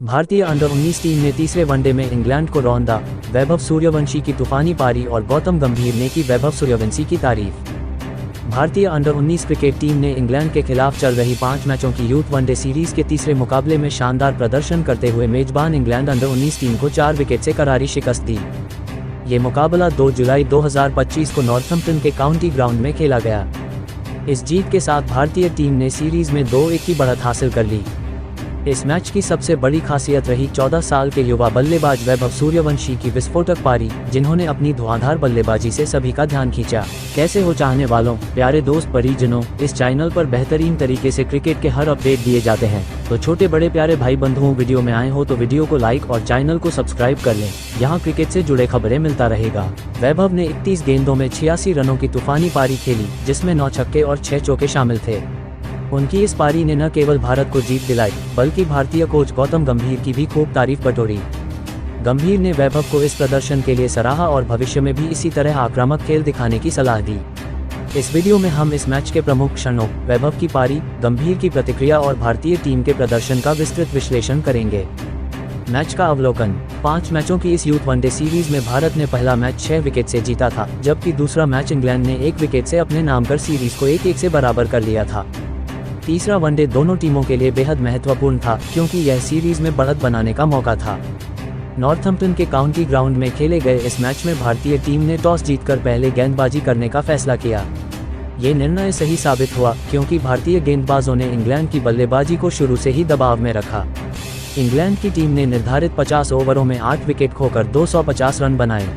भारतीय under-19 team ने तीसरे वनडे में इंग्लैंड को रौंदा। वैभव सूर्यवंशी की तूफानी पारी और गौतम गंभीर ने की वैभव सूर्यवंशी की तारीफ। भारतीय अंडर-19 क्रिकेट टीम ने इंग्लैंड के खिलाफ चल रही 5 मैचों की यूथ वनडे सीरीज के तीसरे मुकाबले में शानदार प्रदर्शन करते हुए मेजबान इंग्लैंड अंडर-19 टीम को 4 विकेट से करारी शिकस्त दी। ये मुकाबला 2 जुलाई 2025 को नॉर्थम्पटन के काउंटी ग्राउंड में खेला गया। इस जीत के साथ भारतीय टीम ने सीरीज में 2-1 की बढ़त हासिल कर ली। इस मैच की सबसे बड़ी खासियत रही 14 साल के युवा बल्लेबाज वैभव सूर्यवंशी की विस्फोटक पारी, जिन्होंने अपनी धुआंधार बल्लेबाजी से सभी का ध्यान खींचा। कैसे हो चाहने वालों, प्यारे दोस्त परिजनों, इस चैनल पर बेहतरीन तरीके से क्रिकेट के हर अपडेट दिए जाते हैं, तो छोटे बड़े प्यारे भाई बंधुओं, वीडियो में आए हो तो वीडियो को लाइक और चैनल को सब्सक्राइब कर लें। यहाँ क्रिकेट से जुड़े खबरें मिलता रहेगा। वैभव ने 31 गेंदों में 86 रनों की तूफानी पारी खेली, जिसमें 9 छक्के और 6 चौके शामिल थे। उनकी इस पारी ने न केवल भारत को जीत दिलाई, बल्कि भारतीय कोच गौतम गंभीर की भी खूब तारीफ बटोरी। गंभीर ने वैभव को इस प्रदर्शन के लिए सराहा और भविष्य में भी इसी तरह आक्रामक खेल दिखाने की सलाह दी। इस वीडियो में हम इस मैच के प्रमुख क्षणों, वैभव की पारी, गंभीर की प्रतिक्रिया और भारतीय टीम के प्रदर्शन का विस्तृत विश्लेषण करेंगे। मैच का अवलोकन। 5 मैचों की इस यूथ वनडे सीरीज में भारत ने पहला मैच 6 विकेट से जीता था, जबकि दूसरा मैच इंग्लैंड ने 1 विकेट से अपने नाम कर सीरीज को 1-1 से बराबर कर लिया था। तीसरा वनडे दोनों टीमों के लिए बेहद महत्वपूर्ण था, क्योंकि यह सीरीज में बढ़त बनाने का मौका था। नॉर्थम्पटन के काउंटी ग्राउंड में खेले गए इस मैच में भारतीय टीम ने टॉस जीतकर पहले गेंदबाजी करने का फैसला किया। ये निर्णय सही साबित हुआ, क्योंकि भारतीय गेंदबाजों ने इंग्लैंड की बल्लेबाजी को शुरू से ही दबाव में रखा। इंग्लैंड की टीम ने निर्धारित 50 ओवरों में 8 विकेट खोकर 250 रन बनाए।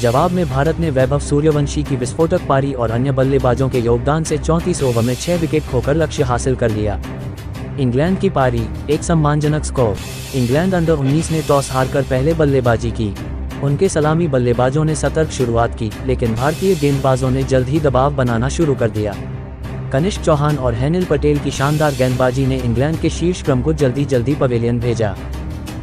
जवाब में भारत ने वैभव सूर्यवंशी की विस्फोटक पारी और अन्य बल्लेबाजों के योगदान से 34 ओवर में 6 विकेट खोकर लक्ष्य हासिल कर लिया। इंग्लैंड की पारी, एक सम्मानजनक स्कोर। इंग्लैंड अंडर-19 ने टॉस हारकर पहले बल्लेबाजी की। उनके सलामी बल्लेबाजों ने सतर्क शुरुआत की, लेकिन भारतीय गेंदबाजों ने जल्द ही दबाव बनाना शुरू कर दिया। कनिष्क चौहान और हेनिल पटेल की शानदार गेंदबाजी ने इंग्लैंड के शीर्ष क्रम को जल्दी पवेलियन भेजा।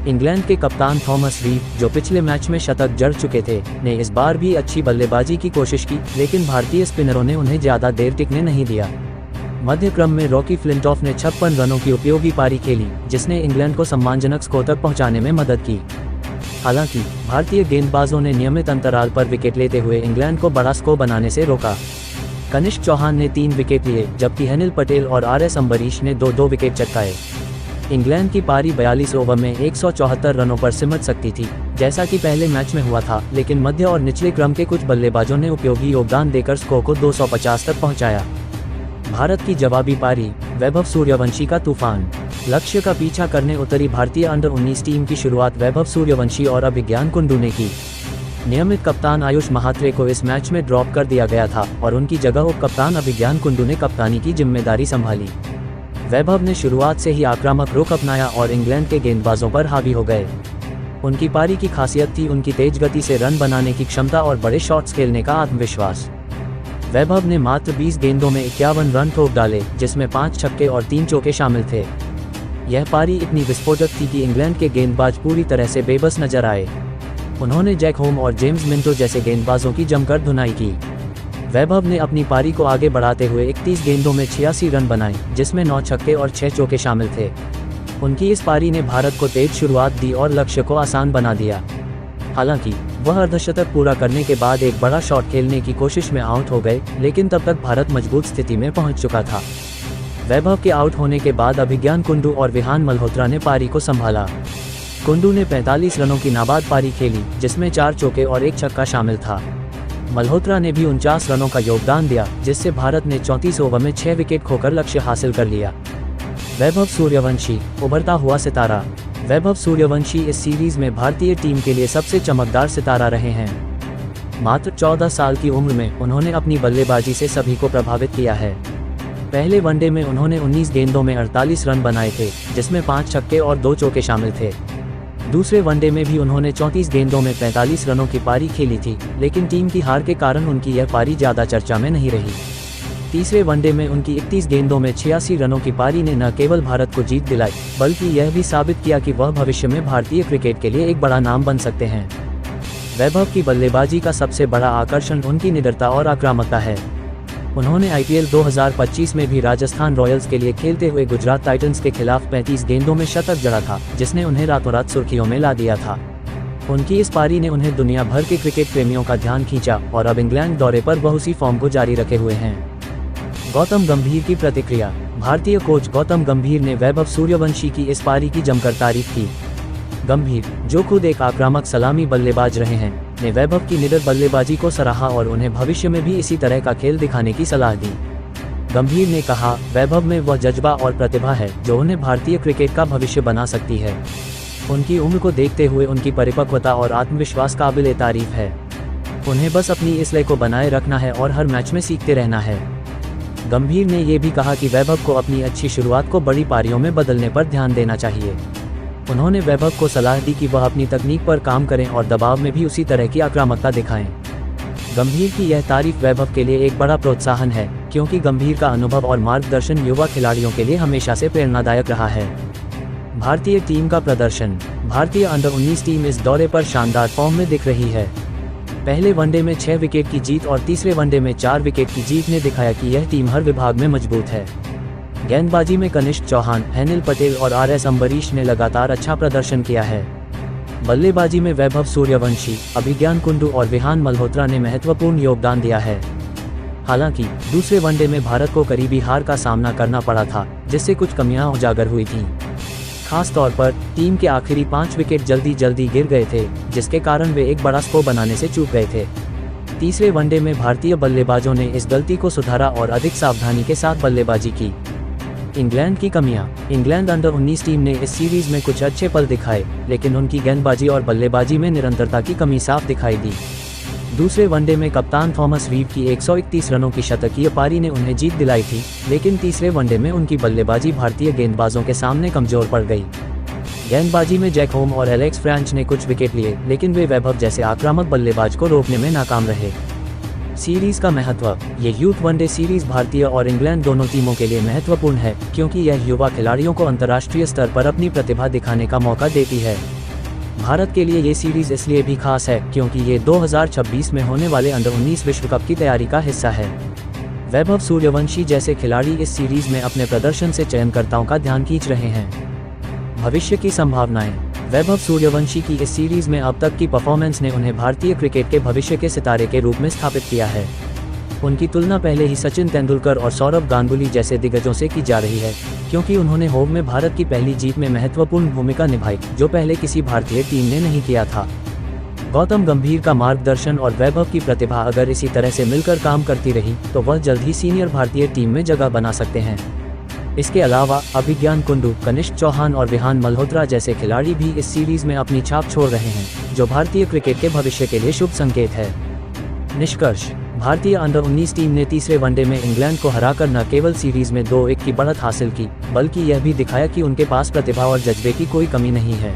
इंग्लैंड के कप्तान थॉमस रीड, जो पिछले मैच में शतक जड़ चुके थे, ने इस बार भी अच्छी बल्लेबाजी की कोशिश की, लेकिन भारतीय स्पिनरों ने उन्हें ज्यादा देर टिकने नहीं दिया। मध्य क्रम में रॉकी फ्लिंटॉफ ने 56 रनों की उपयोगी पारी खेली, जिसने इंग्लैंड को सम्मानजनक स्कोर तक पहुंचाने में मदद की। हालांकि भारतीय गेंदबाजों ने नियमित अंतराल पर विकेट लेते हुए इंग्लैंड को बड़ा स्कोर बनाने से रोका। कनिष्क चौहान ने 3 विकेट लिए, जबकि हेनिल पटेल और RS अम्बरीश ने 2-2 विकेट चटकाए। इंग्लैंड की पारी 42 ओवर में 174 रनों पर सिमट सकती थी, जैसा कि पहले मैच में हुआ था, लेकिन मध्य और निचले क्रम के कुछ बल्लेबाजों ने उपयोगी योगदान देकर स्कोर को 250 तक पहुंचाया। भारत की जवाबी पारी, वैभव सूर्यवंशी का तूफान। लक्ष्य का पीछा करने उतरी भारतीय अंडर-19 टीम की शुरुआत वैभव सूर्यवंशी और अभिज्ञान कुंडू ने की। नियमित कप्तान आयुष महात्रे को इस मैच में ड्रॉप कर दिया गया था और उनकी जगह उप कप्तान अभिज्ञान कुंडू ने कप्तानी की जिम्मेदारी संभाली। वैभव ने शुरुआत से ही आक्रामक रुख अपनाया और इंग्लैंड के गेंदबाजों पर हावी हो गए। उनकी पारी की खासियत थी उनकी तेज गति से रन बनाने की क्षमता और बड़े शॉट्स खेलने का आत्मविश्वास। वैभव ने मात्र 20 गेंदों में 51 रन ठोक डाले, जिसमें 5 छक्के और 3 चौके शामिल थे। यह पारी इतनी विस्फोटक थी कि इंग्लैंड के गेंदबाज पूरी तरह से बेबस नजर आए। उन्होंने जैक होम और जेम्स मिंटो जैसे गेंदबाजों की जमकर धुनाई की। वैभव ने अपनी पारी को आगे बढ़ाते हुए 31 गेंदों में 86 रन बनाए, जिसमें 9 छक्के और 6 चौके शामिल थे। उनकी इस पारी ने भारत को तेज शुरुआत दी और लक्ष्य को आसान बना दिया। हालांकि वह अर्धशतक पूरा करने के बाद एक बड़ा शॉट खेलने की कोशिश में आउट हो गए, लेकिन तब तक भारत मजबूत स्थिति में पहुंच चुका था। वैभव के आउट होने के बाद अभिज्ञान कुंडू और विहान मल्होत्रा ने पारी को संभाला। कुंडू ने 45 रनों की नाबाद पारी खेली, जिसमें 4 चौके और 1 छक्का शामिल था। मल्होत्रा ने भी 49 रनों का योगदान दिया, जिससे भारत ने 34 ओवर में 6 विकेट खोकर लक्ष्य हासिल कर लिया। वैभव सूर्यवंशी, उभरता हुआ सितारा। वैभव सूर्यवंशी इस सीरीज में भारतीय टीम के लिए सबसे चमकदार सितारा रहे हैं। मात्र 14 साल की उम्र में उन्होंने अपनी बल्लेबाजी से सभी को प्रभावित किया है। पहले वनडे में उन्होंने 19 गेंदों में 48 रन बनाए थे, जिसमें 5 छक्के और 2 चौके शामिल थे। दूसरे वनडे में भी उन्होंने 34 गेंदों में 45 रनों की पारी खेली थी, लेकिन टीम की हार के कारण उनकी यह पारी ज्यादा चर्चा में नहीं रही। तीसरे वनडे में उनकी 31 गेंदों में 86 रनों की पारी ने न केवल भारत को जीत दिलाई, बल्कि यह भी साबित किया कि वह भविष्य में भारतीय क्रिकेट के लिए एक बड़ा नाम बन सकते हैं। वैभव की बल्लेबाजी का सबसे बड़ा आकर्षण उनकी निडरता और आक्रामकता है। उन्होंने आईपीएल 2025 में भी राजस्थान रॉयल्स के लिए खेलते हुए गुजरात टाइटंस के खिलाफ 35 गेंदों में शतक जड़ा था, जिसने उन्हें रातों रात सुर्खियों में ला दिया था। उनकी इस पारी ने उन्हें दुनिया भर के क्रिकेट प्रेमियों का ध्यान खींचा और अब इंग्लैंड दौरे पर वह उसी फॉर्म को जारी रखे हुए हैं। गौतम गंभीर की प्रतिक्रिया। भारतीय कोच गौतम गंभीर ने वैभव सूर्यवंशी की इस पारी की जमकर तारीफ की। गंभीर, जो खुद एक आक्रामक सलामी बल्लेबाज रहे हैं, ने वैभव की निडर बल्लेबाजी को सराहा और उन्हें भविष्य में भी इसी तरह का खेल दिखाने की सलाह दी। गंभीर ने कहा, वैभव में वह जज्बा और प्रतिभा है जो उन्हें भारतीय क्रिकेट का भविष्य बना सकती है। उनकी उम्र को देखते हुए उनकी परिपक्वता और आत्मविश्वास काबिल तारीफ है। उन्हें बस अपनी इस लय को बनाए रखना है और हर मैच में सीखते रहना है। गंभीर ने ये भी कहा कि वैभव को अपनी अच्छी शुरुआत को बड़ी पारियों में बदलने पर ध्यान देना चाहिए। उन्होंने वैभव को सलाह दी कि वह अपनी तकनीक पर काम करें और दबाव में भी उसी तरह की आक्रामकता दिखाएं। गंभीर की यह तारीफ वैभव के लिए एक बड़ा प्रोत्साहन है, क्योंकि गंभीर का अनुभव और मार्गदर्शन युवा खिलाड़ियों के लिए हमेशा से प्रेरणादायक रहा है। भारतीय टीम का प्रदर्शन। भारतीय अंडर-19 टीम इस दौरे पर शानदार फॉर्म में दिख रही है। पहले वनडे में 6 विकेट की जीत और तीसरे वनडे में 4 विकेट की जीत ने दिखाया कि यह टीम हर विभाग में मजबूत है। गेंदबाजी में कनिष्क चौहान, अनिल पटेल और आर.एस. अम्बरीश ने लगातार अच्छा प्रदर्शन किया है। बल्लेबाजी में वैभव सूर्यवंशी, अभिज्ञान कुंडू और विहान मल्होत्रा ने महत्वपूर्ण योगदान दिया है। हालांकि दूसरे वनडे में भारत को करीबी हार का सामना करना पड़ा था, जिससे कुछ कमियां उजागर हुई थीं। खास तौर पर टीम के आखिरी 5 विकेट जल्दी गिर गए थे, जिसके कारण वे एक बड़ा स्कोर बनाने से चूक गए थे। तीसरे वनडे में भारतीय बल्लेबाजों ने इस गलती को सुधारा और अधिक सावधानी के साथ बल्लेबाजी की। इंग्लैंड की कमियां। इंग्लैंड अंडर-19 टीम ने इस सीरीज में कुछ अच्छे पल दिखाए, लेकिन उनकी गेंदबाजी और बल्लेबाजी में निरंतरता की कमी साफ दिखाई दी। दूसरे वनडे में कप्तान थॉमस रीड की 131 रनों की शतकीय पारी ने उन्हें जीत दिलाई थी, लेकिन तीसरे वनडे में उनकी बल्लेबाजी भारतीय गेंदबाजों के सामने कमजोर पड़ गई। गेंदबाजी में जैक होम और एलेक्स फ्रेंच ने कुछ विकेट लिए, लेकिन वे वैभव जैसे आक्रामक बल्लेबाज को रोकने में नाकाम रहे। सीरीज का महत्व। ये यूथ वनडे सीरीज भारतीय और इंग्लैंड दोनों टीमों के लिए महत्वपूर्ण है, क्योंकि यह युवा खिलाड़ियों को अंतर्राष्ट्रीय स्तर पर अपनी प्रतिभा दिखाने का मौका देती है। भारत के लिए ये सीरीज इसलिए भी खास है क्योंकि ये 2026 में होने वाले अंडर-19 विश्व कप की तैयारी का हिस्सा है। वैभव सूर्यवंशी जैसे खिलाड़ी इस सीरीज में अपने प्रदर्शन से चयनकर्ताओं का ध्यान खींच रहे हैं। भविष्य की संभावनाएं। वैभव सूर्यवंशी की इस सीरीज में अब तक की परफॉर्मेंस ने उन्हें भारतीय क्रिकेट के भविष्य के सितारे के रूप में स्थापित किया है। उनकी तुलना पहले ही सचिन तेंदुलकर और सौरव गांगुली जैसे दिग्गजों से की जा रही है, क्योंकि उन्होंने होम में भारत की पहली जीत में महत्वपूर्ण भूमिका निभाई, जो पहले किसी भारतीय टीम ने नहीं किया था। गौतम गंभीर का मार्गदर्शन और वैभव की प्रतिभा अगर इसी तरह से मिलकर काम करती रही तो वह जल्द ही सीनियर भारतीय टीम में जगह बना सकते हैं। इसके अलावा अभिज्ञान कुंडू, कनिष्क चौहान और विहान मल्होत्रा जैसे खिलाड़ी भी इस सीरीज में अपनी छाप छोड़ रहे हैं, जो भारतीय क्रिकेट के भविष्य के लिए शुभ संकेत है। निष्कर्ष। भारतीय अंडर-19 टीम ने तीसरे वनडे में इंग्लैंड को हराकर न केवल सीरीज में 2-1 की बढ़त हासिल की, बल्कि यह भी दिखाया कि उनके पास प्रतिभा और जज्बे की कोई कमी नहीं है।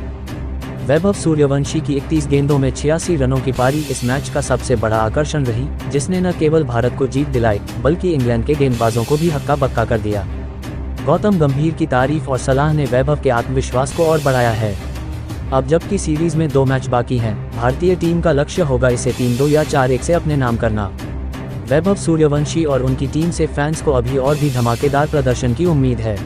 वैभव सूर्यवंशी की 31 गेंदों में 86 रनों की पारी इस मैच का सबसे बड़ा आकर्षण रही, जिसने न केवल भारत को जीत दिलाई, बल्कि इंग्लैंड के गेंदबाजों को भी हक्का बक्का कर दिया। गौतम गंभीर की तारीफ और सलाह ने वैभव के आत्मविश्वास को और बढ़ाया है। अब जबकि सीरीज में 2 मैच बाकी हैं, भारतीय टीम का लक्ष्य होगा इसे 3-2 या 4-1 से अपने नाम करना। वैभव सूर्यवंशी और उनकी टीम से फैंस को अभी और भी धमाकेदार प्रदर्शन की उम्मीद है।